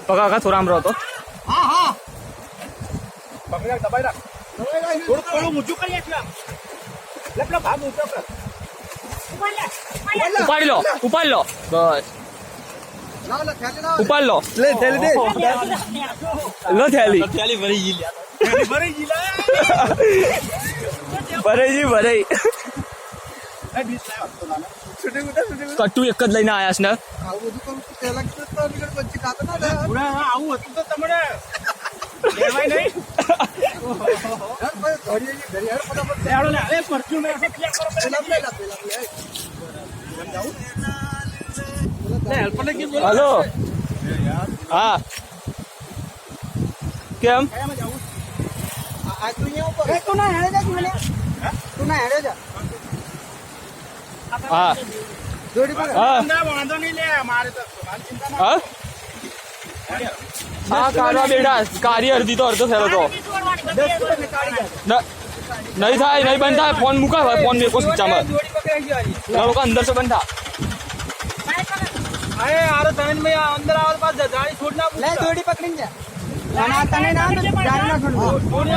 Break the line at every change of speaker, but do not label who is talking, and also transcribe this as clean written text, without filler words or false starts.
પકા થોડા આમ રહો તો
હા
પકડી રાખ દબાઈ રાખ થોડું ઊંચું કરી નાખ પેલો ભાગ ઊંચો કર
ઉપાડી લો બસ ઉપાડ લો
લે થેલી દે
લો થેલી
ભરી ગઈ
ભરાઈ કટ્ટુ એક જ લઈને આયા છે ને
આવું બધું તો પેલા તો નીકળ પછી ખાતો ના દે
આવું હતું તો તમને લેવાય નહીં
યાર ભાઈ ઘડી ઘડી યાર ફટાફટ
લેડો લે અરે પરફ્યુમ એ પ્લેક કરો
પેલા લે
લે હેલ્પર ને કેમ બોલો
હલો હા કેમ
આ તું અહીંયા ઉપર એ તું ના હેડે જા મને તું ના હેડે જા
હા
જોડી પર
હા
ના વાંધો નહીં લે મારે તો ચિંતા ના
હા હા કાઢવા બેટા કાઢી અડધી તો અડધો થયેલો તો નહીં થાય નહીં બંધ થાય ફોન મૂકા ફોન મેકો સ્વિચામાં
જોડી પકડાઈ ગઈ
લોકો અંદર સે બંધ થા
અરે આરો તને મે અંદર આવલ પાસ જાણી છોડ ના
લે જોડી પકડીને જા ના તને ના જાણી ના છોડ